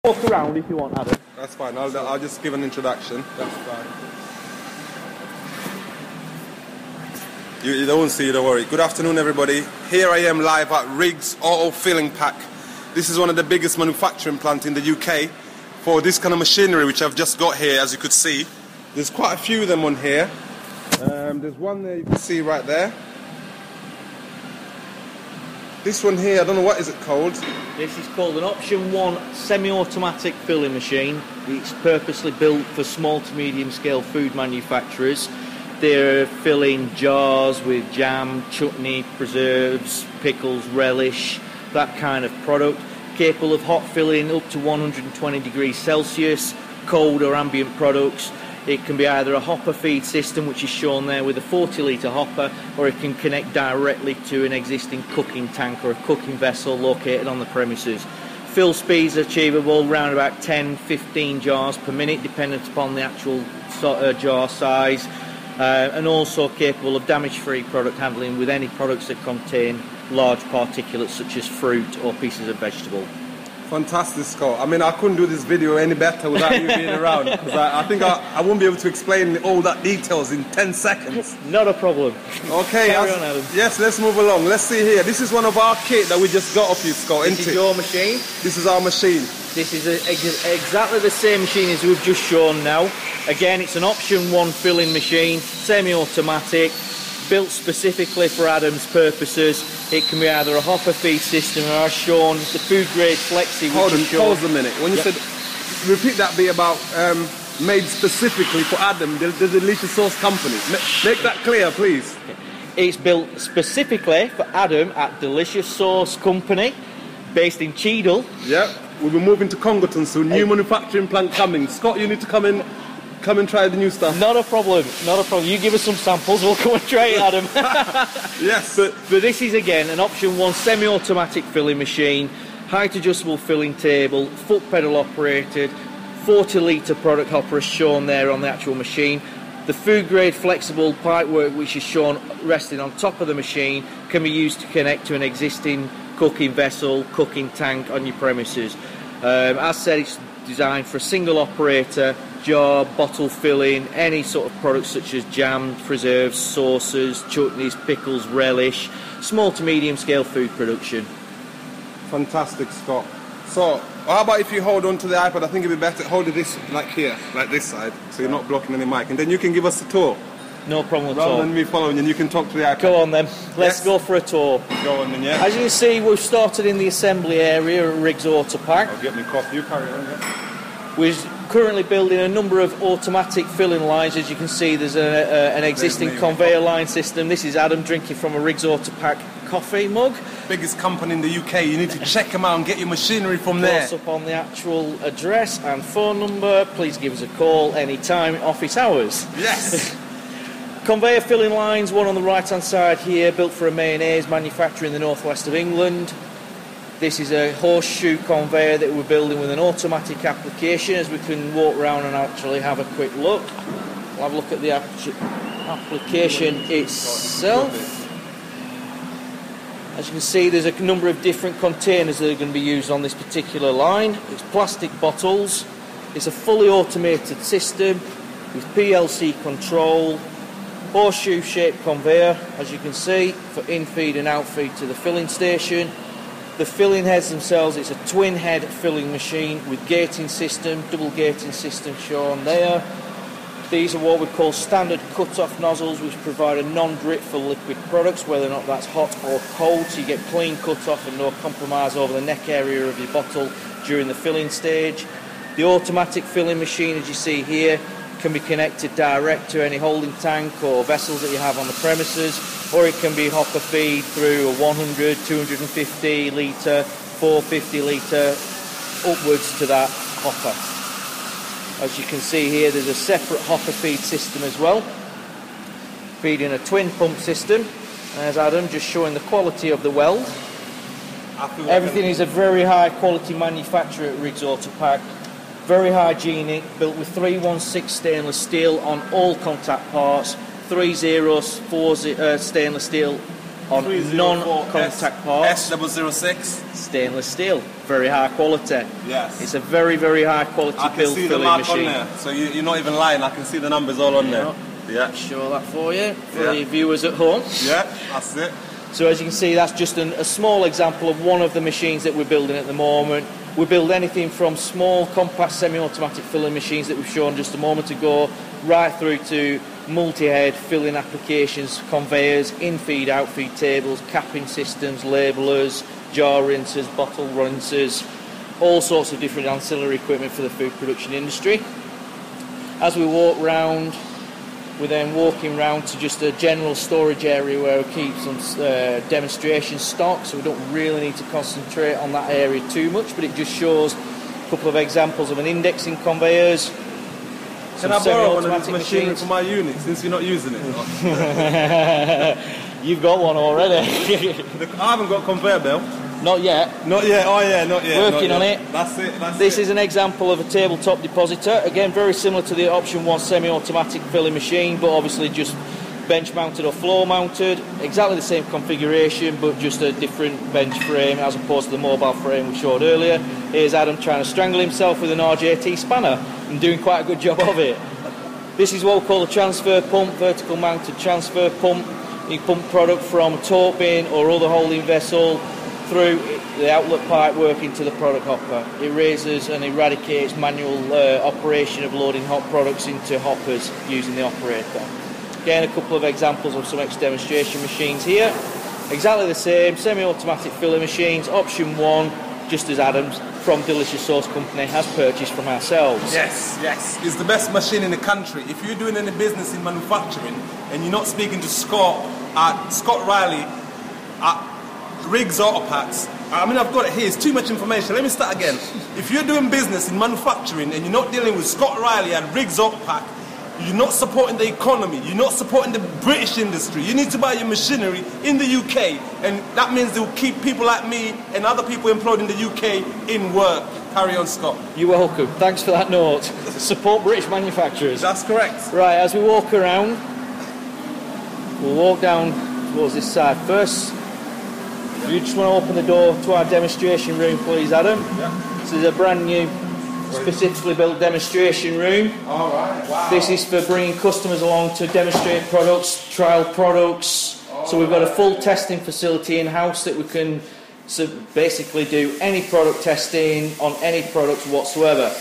Walk around if you want, Adam. That's fine. I'll just give an introduction. That's fine. You don't see, don't worry. Good afternoon, everybody. Here I am live at Riggs Auto Filling Pack. This is one of the biggest manufacturing plants in the UK for this kind of machinery, which I've just got here, as you could see. There's quite a few of them on here. There's one there you can see right there. This one here, I don't know what is it called. This is called an Option 1 semi-automatic filling machine. It's purposely built for small to medium scale food manufacturers. They're filling jars with jam, chutney, preserves, pickles, relish, that kind of product. Capable of hot filling up to 120 degrees Celsius, cold or ambient products. It can be either a hopper feed system, which is shown there with a 40 litre hopper, or it can connect directly to an existing cooking tank or a cooking vessel located on the premises. Fill speeds are achievable around about 10-15 jars per minute, dependent upon the actual jar size, and also capable of damage-free product handling with any products that contain large particulates such as fruit or pieces of vegetable. Fantastic, Scott. I mean, I couldn't do this video any better without you being around, because I think I won't be able to explain all that details in 10 seconds. Not a problem. Okay, Carry on, Adam. Yes, let's move along. Let's see here. This is one of our kit that we just got off you, Scott. This is your machine. This is our machine. This is exactly the same machine as we've just shown now. Again, it's an Option 1 filling machine, semi-automatic, built specifically for Adam's purposes. It can be either a hopper feed system or, as shown, the food grade flexi. Pause a minute. When you said, repeat that bit about made specifically for Adam, the delicious sauce company. Make that clear, please. It's built specifically for Adam at Delicious Sauce Company, based in Cheadle. Yeah, we'll be moving to Congleton soon. New manufacturing plant coming. Scott, you need to come and try the new stuff. Not a problem, not a problem. You give us some samples, we'll come and try it, Adam. Yes. But this is, again, an Option 1 semi-automatic filling machine, height adjustable filling table, foot pedal operated, 40 litre product hopper as shown there on the actual machine. The food grade flexible pipework, which is shown resting on top of the machine, can be used to connect to an existing cooking vessel, cooking tank on your premises. As said, it's designed for a single operator, jar, bottle filling, any sort of products such as jam, preserves, sauces, chutneys, pickles, relish, small to medium scale food production. Fantastic, Scott. So, how about if you hold on to the iPad? I think it'd be better hold it this, like here, like this side, so you're not blocking any mic, and then you can give us a tour. No problem at all. Rather than me following, and you can talk to the iPad. Go on then, let's go for a tour. Go on then, yeah. As you can see, we've started in the assembly area at Riggs Auto Pack. I'll get me coffee, you carry on, yeah. We're currently building a number of automatic filling lines. As you can see, there's an existing conveyor line system. This is Adam drinking from a Riggs Auto Pack coffee mug. Biggest company in the UK. You need to check them out and get your machinery from there. Close up on the actual address and phone number. Please give us a call anytime, office hours. Yes. Conveyor filling lines, one on the right hand side here, built for a mayonnaise manufacturer in the northwest of England. This is a horseshoe conveyor that we're building with an automatic application, as we can walk around and actually have a quick look. We'll have a look at the application itself. As you can see, there's a number of different containers that are going to be used on this particular line. It's plastic bottles. It's a fully automated system with PLC control, horseshoe shaped conveyor, as you can see, for in-feed and out-feed to the filling station. The filling heads themselves, it's a twin head filling machine with gating system, double gating system shown there. These are what we call standard cut-off nozzles, which provide a non-drip for liquid products, whether or not that's hot or cold, so you get clean cut-off and no compromise over the neck area of your bottle during the filling stage. The automatic filling machine, as you see here, can be connected direct to any holding tank or vessels that you have on the premises, or it can be hopper feed through a 100, 250 litre, 450 litre upwards to that hopper. As you can see here, there's a separate hopper feed system as well, feeding a twin pump system. There's Adam just showing the quality of the weld. Everything is a very high quality manufacture at Riggs Auto Pack. Very hygienic, built with 316 stainless steel on all contact parts, 30 stainless steel on non-contact parts. S006. Stainless steel, very high quality. Yes. It's a very, very high quality build filling filling mark machine. on there, so you're not even lying. I can see the numbers all on there. Yeah. Show that for you, for the viewers at home. Yeah, that's it. So as you can see, that's just a small example of one of the machines that we're building at the moment. We build anything from small, compact, semi-automatic filling machines that we've shown just a moment ago, right through to multi-head filling applications, conveyors, in-feed, out-feed tables, capping systems, labellers, jar rinsers, bottle rinsers, all sorts of different ancillary equipment for the food production industry. As we walk round, we're then walking round to just a general storage area where we keep some demonstration stock, so we don't really need to concentrate on that area too much, but it just shows a couple of examples of an indexing conveyors. Can I borrow one of these machines for my unit since you're not using it? You've got one already. I haven't got a conveyor belt. Not yet. Not yet, oh yeah, not yet. Working on it. That's it, This is an example of a tabletop depositor. Again, very similar to the option 1 semi-automatic filling machine, but obviously just bench mounted or floor mounted. Exactly the same configuration, but just a different bench frame as opposed to the mobile frame we showed earlier. Here's Adam trying to strangle himself with an RJT spanner and doing quite a good job of it. This is what we call a transfer pump, vertical mounted transfer pump. You pump product from a torque bin or other holding vessel through the outlet pipe work into the product hopper. It raises and eradicates manual operation of loading hot products into hoppers using the operator. Again, a couple of examples of some demonstration machines here. Exactly the same, semi-automatic filling machines, option 1, just as Adam's from Delicious Sauce Company has purchased from ourselves. Yes, yes. It's the best machine in the country. If you're doing any business in manufacturing and you're not speaking to Scott Riley at Riggs Auto Packs, I mean, I've got it here, it's too much information. Let me start again. If you're doing business in manufacturing and you're not dealing with Scott Riley at Riggs Auto Pack, you're not supporting the economy, you're not supporting the British industry. You need to buy your machinery in the UK, and that means they'll keep people like me and other people employed in the UK in work. Carry on, Scott. You're welcome. Thanks for that note. Support British manufacturers. That's correct. Right, as we walk around, we'll walk down towards this side first. You just want to open the door to our demonstration room, please, Adam. Yeah. This is a brand new, specifically built demonstration room. All right, wow. This is for bringing customers along to demonstrate products, trial products. So we've got a full testing facility in-house that we can basically do any product testing on any product whatsoever.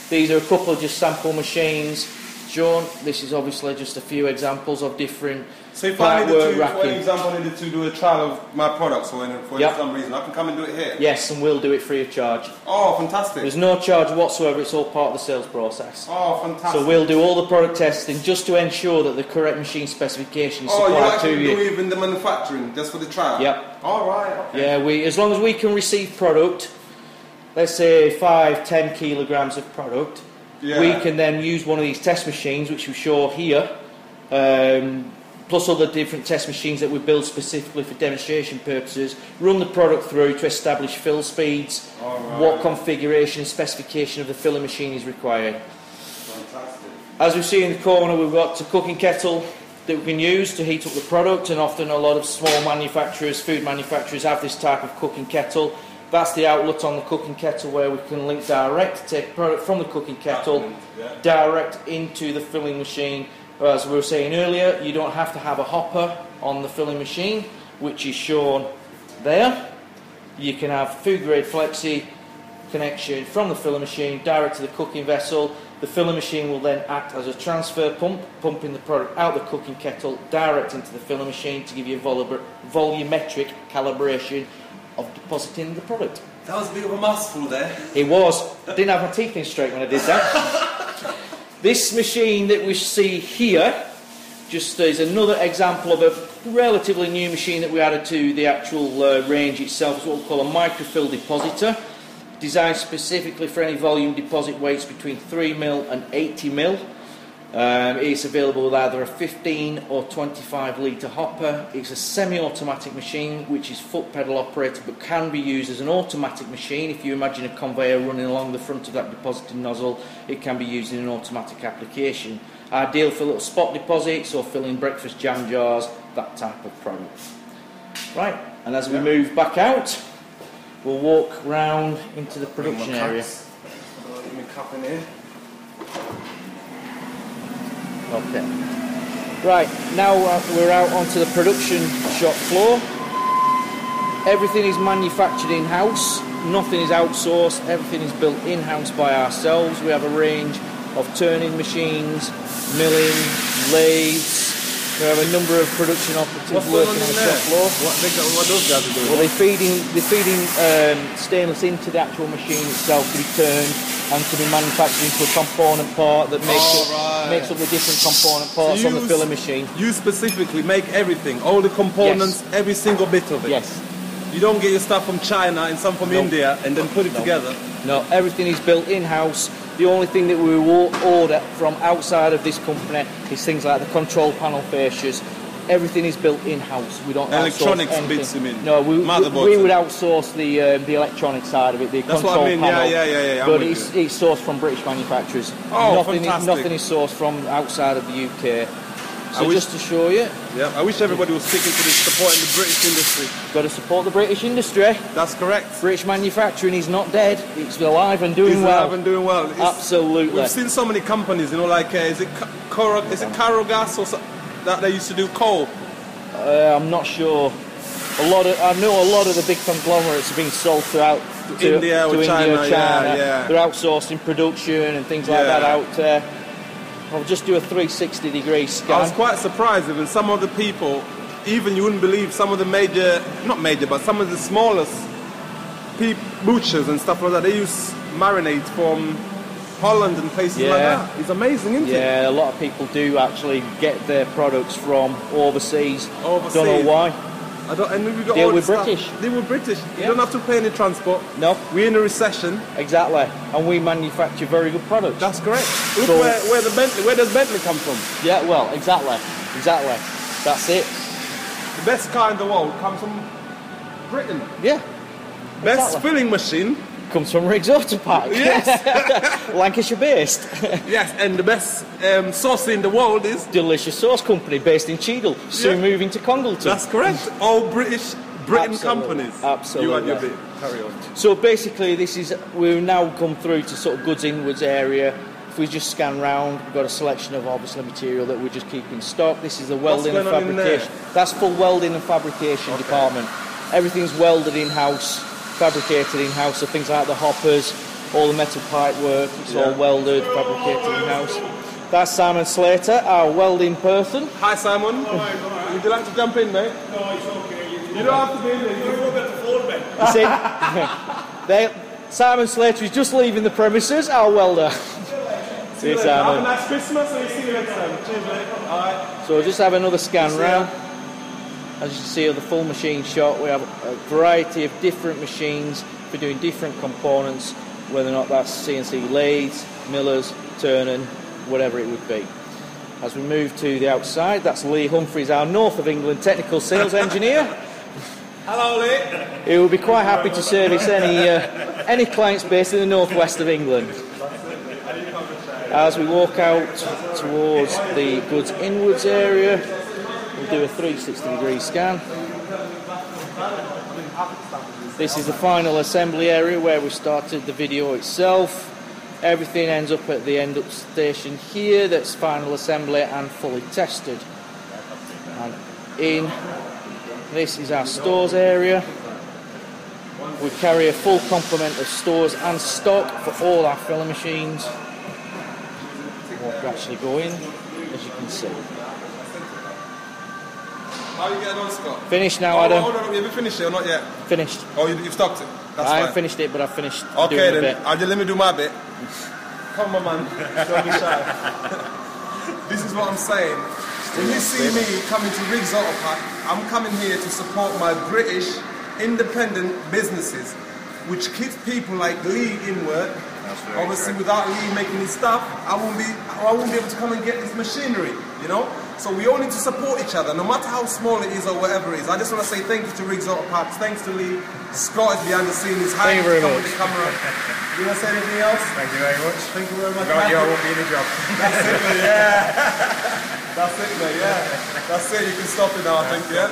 These are a couple of just sample machines shown. This is obviously just a few examples of different. So if I needed to, for example, I needed to do a trial of my products or for some reason, I can come and do it here? Yes, and we'll do it free of charge. Oh, fantastic. There's no charge whatsoever, it's all part of the sales process. Oh, fantastic. So we'll do all the product testing just to ensure that the correct machine specification is supplied to you. Oh, you actually do even the manufacturing, just for the trial? Yep. All right, okay. Yeah, as long as we can receive product, let's say 5-10 kilograms of product, we can then use one of these test machines, which we show here, plus other different test machines that we build specifically for demonstration purposes, run the product through to establish fill speeds, what configuration and specification of the filling machine is required. Fantastic. As we see in the corner, we've got a cooking kettle that we can use to heat up the product, and often a lot of small manufacturers, food manufacturers, have this type of cooking kettle. That's the outlet on the cooking kettle where we can link direct, take product from the cooking kettle, direct into the filling machine. As we were saying earlier, you don't have to have a hopper on the filling machine, which is shown there. You can have food grade flexi connection from the filling machine direct to the cooking vessel. The filling machine will then act as a transfer pump, pumping the product out the cooking kettle direct into the filling machine to give you a volumetric calibration of depositing the product. That was a bit of a mouthful there. It was. I didn't have my teeth in straight when I did that. This machine that we see here just is another example of a relatively new machine that we added to the actual range itself. It's what we call a microfill depositor, designed specifically for any volume deposit weights between 3mm and 80mm. It's available with either a 15 or 25 litre hopper. It's a semi-automatic machine which is foot pedal operated but can be used as an automatic machine. If you imagine a conveyor running along the front of that depositing nozzle, it can be used in an automatic application. Ideal for little spot deposits or filling breakfast jam jars, that type of product. Right, and as we move back out, we'll walk round into the production area. Let me cap in here. Okay. Right, now we're out onto the production shop floor. Everything is manufactured in-house, nothing is outsourced, everything is built in-house by ourselves. We have a range of turning machines, milling, lathes. We have a number of production operatives working on the shop floor. What those guys are doing? Well, they're feeding stainless into the actual machine itself to be turned and to be manufactured into a component part that makes up the different component parts on the filler machine. You specifically make everything, all the components, every single bit of it? Yes. You don't get your stuff from China and some from India and then put it together? No, everything is built in-house. The only thing that we will order from outside of this company is things like the control panel fascias. Everything is built in-house. We don't electronics outsource anything. bits, you mean? No, we would outsource the electronic side of it, the That's control what I mean. panel. Yeah. But it's sourced from British manufacturers. Oh, fantastic. Nothing is sourced from outside of the UK. So just to show you. Yeah, I wish everybody was sticking to this, supporting the British industry. Got to support the British industry. That's correct. British manufacturing is not dead. It's alive and doing well. It's alive and doing well. Absolutely. We've seen so many companies, you know, like is it Carogas or so, that they used to do coal? I'm not sure. I know a lot of the big conglomerates are being sold throughout to India or China. Yeah. They're outsourcing production and things like that out there. I'll just do a 360-degree scan. I was quite surprised even some of the people, even you wouldn't believe some of the but some of the smallest butchers and stuff like that, they use marinades from Holland and places like that. It's amazing, isn't it? Yeah, a lot of people do actually get their products from overseas. Don't know why. And we've got They all were the stuff. British. They were British. You don't have to pay any transport. No. We're in a recession. Exactly. And we manufacture very good products. That's correct. Look where does Bentley come from? Yeah, well, exactly. That's it. The best car in the world comes from Britain. Yeah. Best filling machine comes from Riggs Autopack. Yes. Lancashire based. Yes, and the best sauce in the world is Delicious Sauce Company based in Cheadle, soon moving to Congleton. That's correct. All Britain companies. Absolutely. You and your bit. Carry on. So basically we've now come through to sort of goods inwards area. If we just scan round, we've got a selection of obviously material that we just keep in stock. This is the welding and fabrication. That's full welding and fabrication department. Everything's welded in-house, fabricated in-house, so things like the hoppers, all the metal pipe work, it's all welded, fabricated in-house. That's Simon Slater, our welding person. Hi Simon. Would you like to jump in, mate? No, it's okay. You don't have to be in there. You've got the floor, mate. You see, Simon Slater is just leaving the premises, our welder. See you, Simon. Have a nice Christmas and see you next time. Cheers, mate. All right. So we'll just have another scan round. As you can see on the full machine shop, we have a variety of different machines for doing different components, whether or not that's CNC lathes, millers, turning, whatever it would be. As we move to the outside, that's Lee Humphreys, our North of England technical sales engineer. Hello, Lee. He will be quite happy to service any clients based in the northwest of England. As we walk out towards the goods inwards area, we'll do a 360-degree scan. This is the final assembly area where we started the video itself. Everything ends up at the end up station here, that's final assembly and fully tested. And this is our stores area. We carry a full complement of stores and stock for all our filler machines. What we actually go in, as you can see. How are you getting on, Scott? Finished now, Adam. Hold on, have you finished it or not yet? Finished. Oh, you've stopped it? That's I fine. haven't finished it, but I've finished Okay, doing then. a bit. Let me do my bit. Come on, man. Don't be shy. This is what I'm saying. When you see me coming to Riggs Autopack, I'm coming here to support my British independent businesses, which keeps people like Lee in work. Obviously, without Lee making his stuff, I won't be able to come and get this machinery, you know? So we all need to support each other, no matter how small it is or whatever it is. I just want to say thank you to Riggs Autopack, thanks to Lee. Scott is behind the scenes, Thank you very much. with the camera. You want to say anything else? Thank you very much. Thank you very much. Without you, I won't be in a job. That's it, mate, yeah. That's it, mate, yeah. That's it, you can stop it now, I think, yeah?